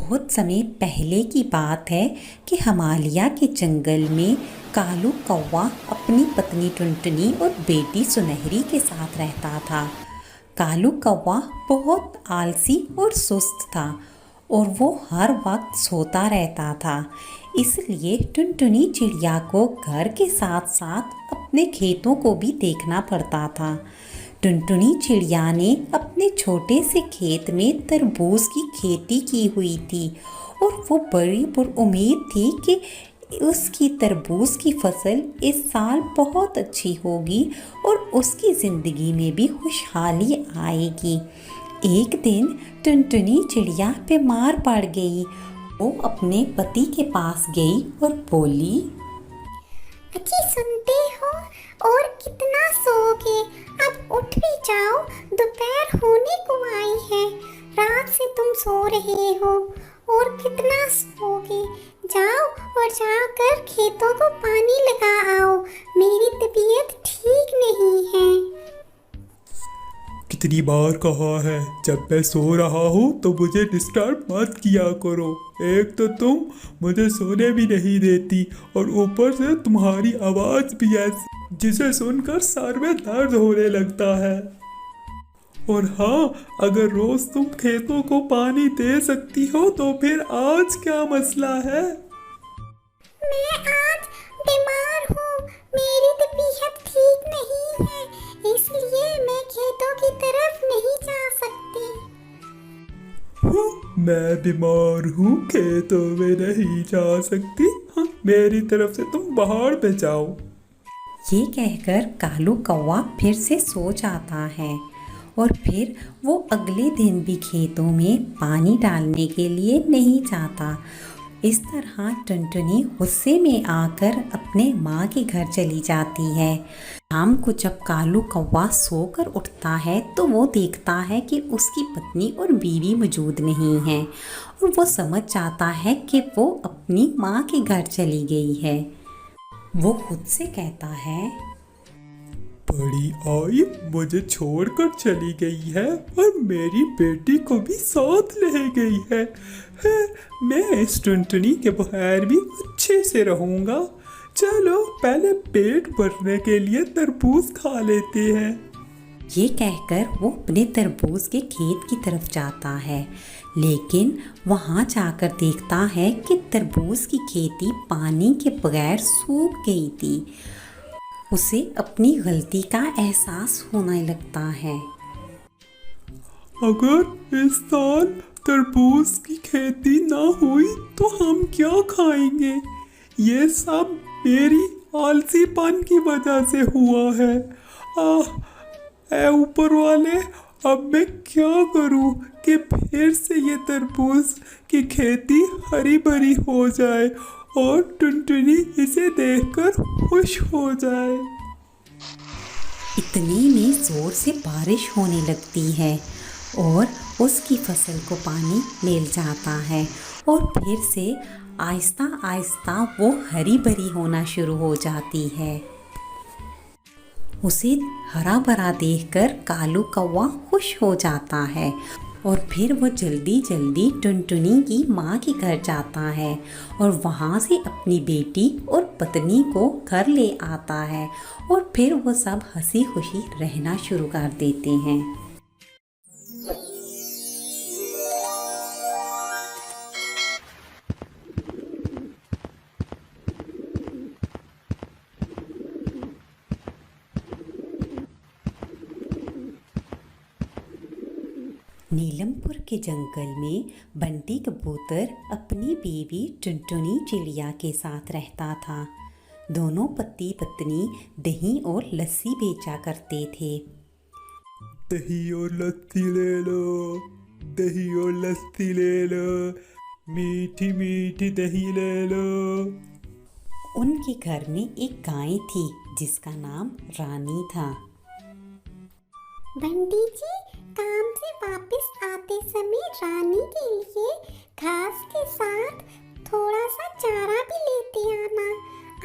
बहुत समय पहले की बात है कि हिमालय के जंगल में कालू कौवा अपनी पत्नी टुनटुनी और बेटी सुनहरी के साथ रहता था। कालू कौवा बहुत आलसी और सुस्त था और वो हर वक्त सोता रहता था। इसलिए टुनटुनी चिड़िया को घर के साथ साथ अपने खेतों को भी देखना पड़ता था। टुनटुनी चिड़िया ने अपने छोटे से खेत में तरबूज की खेती की हुई थी और वो बड़ी पुरउम्मीद थी कि उसकी तरबूज की फसल इस साल बहुत अच्छी होगी और उसकी ज़िंदगी में भी खुशहाली आएगी। एक दिन टुनटुनी चिड़िया बीमार पड़ गई। वो अपने पति के पास गई और बोली, अच्छी सुनते हो और कितना सोओगे? अब उठ भी जाओ, दोपहर होने को आई है। रात से तुम सो रहे हो और कितना सोओगे? जाओ और जाकर खेतों को पानी लगा आओ, मेरी तबीयत ठीक नहीं है। कितनी बार कहा है, जब मैं सो रहा हूँ तो मुझे डिस्टर्ब मत किया करो। एक तो तुम मुझे सोने भी नहीं देती और ऊपर से तुम्हारी आवाज़ भी ऐसी जिसे सुनकर सर में दर्द होने लगता है। और हाँ, अगर रोज़ तुम खेतों को पानी दे सकती हो तो फिर आज क्या मसला है? मैं आज बीमार हूँ, मेरी तबीयत ठीक नहीं है, इसलिए मैं खेतों की तरफ नहीं जा सकती। मैं बीमार हूँ, खेतों में नहीं जा सकती? हाँ, मेरी तरफ से तुम बाहर पे जाओ। ये कहकर कालू कौवा फिर से सो जाता है और फिर वो अगले दिन भी खेतों में पानी डालने के लिए नहीं जाता। इस तरह टुनटुनी गुस्से में आकर अपने माँ के घर चली जाती है। शाम को जब कालू कौवा सोकर उठता है तो वो देखता है कि उसकी पत्नी और बीवी मौजूद नहीं हैं और वो समझ जाता है कि वो अपनी माँ के घर चली गई है। वो खुद से कहता है, बड़ी आई मुझे छोड़कर चली गई है और मेरी बेटी को भी साथ ले गई है। मैं इस टुनटुनी के बगैर भी अच्छे से रहूँगा। चलो पहले पेट भरने के लिए तरबूज खा लेते हैं। ये कहकर वो अपने तरबूज के खेत की तरफ जाता है, लेकिन वहाँ जाकर देखता है कि तरबूज की खेती पानी के बगैर सूख गई थी। उसे अपनी गलती का एहसास होने लगता है। अगर इस साल तरबूज की खेती ना हुई तो हम क्या खाएंगे? ये सब मेरी आलसीपन की वजह से हुआ है। ऐ ऊपर वाले, अब मैं क्या करूं कि फिर से ये तरबूज की खेती हरी भरी हो जाए और टुनटुनी इसे देखकर खुश हो जाए। इतने में जोर से बारिश होने लगती है और उसकी फसल को पानी मिल जाता है और फिर से आहिस्ता आहिस्ता वो हरी भरी होना शुरू हो जाती है। उसे हरा भरा देखकर कालू कौवा खुश हो जाता है और फिर वो जल्दी जल्दी टुनटुनी की माँ के घर जाता है और वहाँ से अपनी बेटी और पत्नी को घर ले आता है और फिर वो सब हंसी खुशी रहना शुरू कर देते हैं। नीलमपुर के जंगल में बंटी कबूतर अपनी बीवी टुनटुनी चिड़िया के साथ रहता था। दोनों पति पत्नी दही और लस्सी बेचा करते थे। दही और लस्सी ले लो, दही और लस्सी ले लो, मीठी मीठी दही ले लो। उनके घर में एक गाय थी जिसका नाम रानी था। बंटी जी, काम से वापस आते समय रानी के लिए घास के साथ थोड़ा सा चारा भी लेते आना।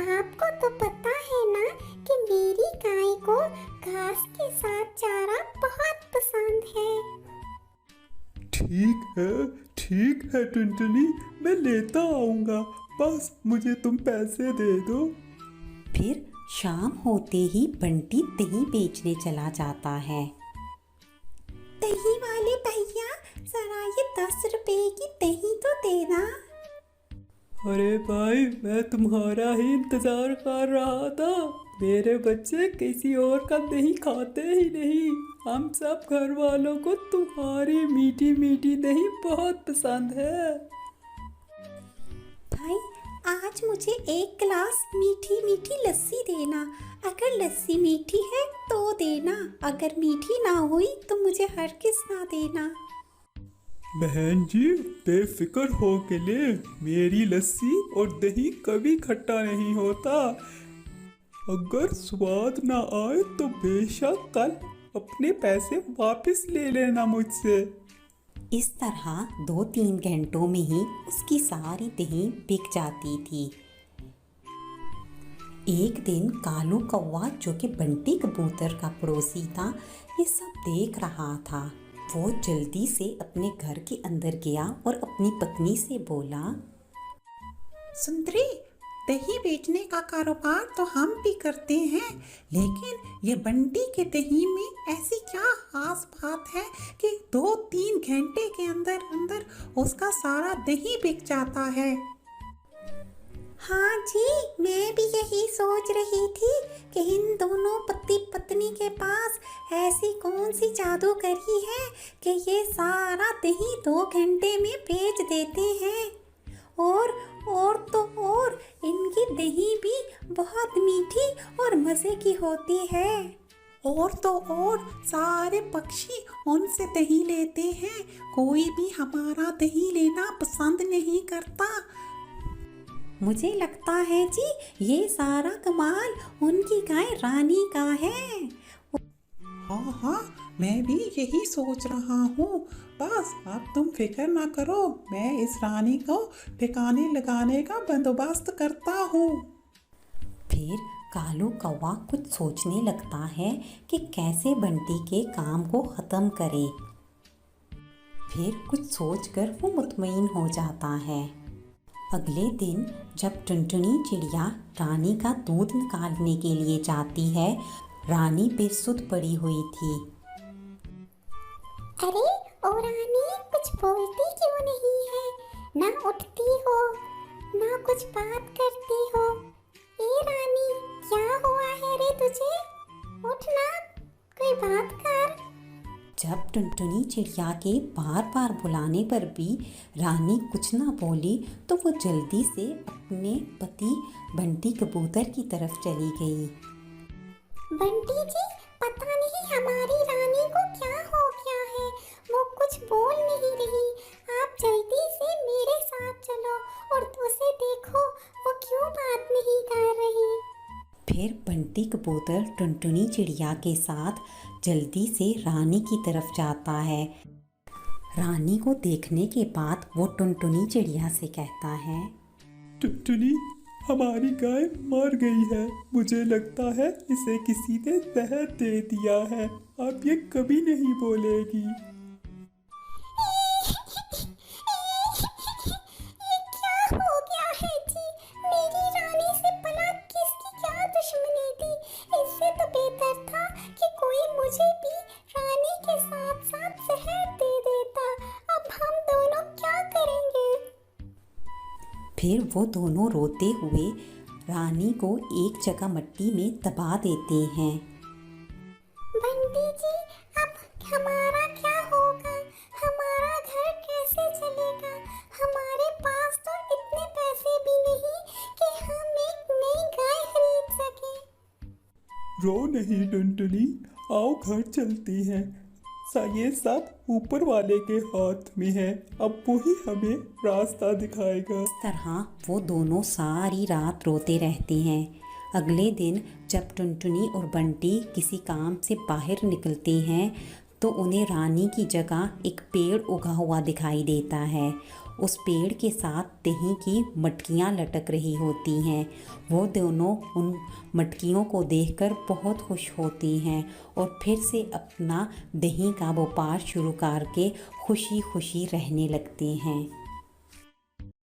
आपको तो पता है ना कि मेरी गाय को घास के साथ चारा बहुत पसंद है। ठीक है, ठीक है टुनटुनी, मैं लेता आऊंगा, बस मुझे तुम पैसे दे दो। फिर शाम होते ही बंटी दही बेचने चला जाता है। दही वाले भैया, जरा ये 10 रुपए की दही तो देना। अरे भाई, मैं तुम्हारा ही इंतजार कर रहा था। मेरे बच्चे किसी और का दही खाते ही नहीं। हम सब घर वालों को तुम्हारी मीठी मीठी दही बहुत पसंद है। भाई, आज मुझे 1 गिलास मीठी मीठी लस्सी देना। अगर लस्सी मीठी है तो देना, अगर मीठी ना हुई तो मुझे हरगिज़ ना देना। बहन जी, बेफिक्र हो के ले, मेरी लस्सी और दही कभी खट्टा नहीं होता। अगर स्वाद ना आए तो बेशक कल अपने पैसे वापस ले लेना मुझसे। इस तरह 2-3 घंटों में ही उसकी सारी दही बिक जाती थी। एक दिन कालू कौवा, जो कि बंटी कबूतर का पड़ोसी था, ये सब देख रहा था। वो जल्दी से अपने घर के अंदर गया और अपनी पत्नी से बोला, सुंदरी, दही बेचने का कारोबार तो हम भी करते हैं, लेकिन ये बंटी के दही में ऐसी क्या खास बात है कि 2-3 घंटे के अंदर अंदर उसका सारा दही बिक जाता है। हाँ जी, मैं भी यही सोच रही थी कि इन दोनों पति पत्नी के पास ऐसी कौन सी जादूगरी है कि ये सारा दही 2 घंटे में बेच देते हैं। और तो और इनकी दही भी बहुत मीठी और मज़े की होती है। और तो और सारे पक्षी उनसे दही लेते हैं, कोई भी हमारा दही लेना पसंद नहीं करता। मुझे लगता है जी, ये सारा कमाल उनकी गाय रानी का है। हाँ हाँ, मैं भी यही सोच रहा हूँ। बस अब तुम फिक्र ना करो, मैं इस रानी को ठिकाने लगाने का बंदोबस्त करता हूँ। फिर कालू कौवा कुछ सोचने लगता है कि कैसे बंटी के काम को ख़त्म करे। फिर कुछ सोचकर वो मुतमईन हो जाता है। अगले दिन जब टुनटुनी चिड़िया रानी का दूध निकालने के लिए जाती है, रानी बेसुध पड़ी हुई थी। अरे ओ रानी, कुछ बोलती क्यों नहीं है? ना उठती हो, ना कुछ बात करती हो। ए रानी, क्या हुआ है रे तुझे? उठ ना, कोई बात कर। जब टुनटुनी चिड़िया के बार बार बुलाने पर भी रानी कुछ ना बोली, तो वो जल्दी से अपने पति बंटी कबूतर की तरफ चली गई। बंटी जी, पता नहीं हमारी रानी को क्या हो गया है, वो कुछ बोल नहीं रही। आप जल्दी से मेरे साथ चलो और उसे देखो, वो क्यों बात नहीं कर रही। फिर बंटी कबूतर टुनटुनी चिड़िया के साथ जल्दी से रानी की तरफ जाता है। रानी को देखने के बाद वो टुनटुनी चिड़िया से कहता है, टुनटुनी, हमारी गाय मर गई है। मुझे लगता है इसे किसी ने जहर दे दिया है। अब ये कभी नहीं बोलेगी। ये क्या हो गया है जी? मेरी रानी से भला किसकी क्या दुश्मनी थी? इससे तो बेहतर था कि कोई मुझे भी रानी के साथ साथ जहर दे देता। अब हम दोनों क्या करेंगे? फिर वो दोनों रोते हुए रानी को एक जगह मिट्टी में दबा देते हैं। बंटी जी, अब हमारा क्या होगा? हमारा घर कैसे चलेगा? हमारे पास तो इतने पैसे भी नहीं कि हम एक नई गाय खरीद सकें। रो नहीं टुनटुनी, आओ घर चलती हैं। ये सब ऊपर वाले के हाथ में है, अब वो ही हमें रास्ता दिखाएगा। इस तरह वो दोनों सारी रात रोते रहते हैं। अगले दिन जब टुनटुनी और बंटी किसी काम से बाहर निकलते हैं, तो उन्हें रानी की जगह एक पेड़ उगा हुआ दिखाई देता है। उस पेड़ के साथ दही की मटकियाँ लटक रही होती हैं। वो दोनों उन मटकियों को देखकर बहुत खुश होती हैं और फिर से अपना दही का व्यापार शुरू करके खुशी खुशी रहने लगते हैं।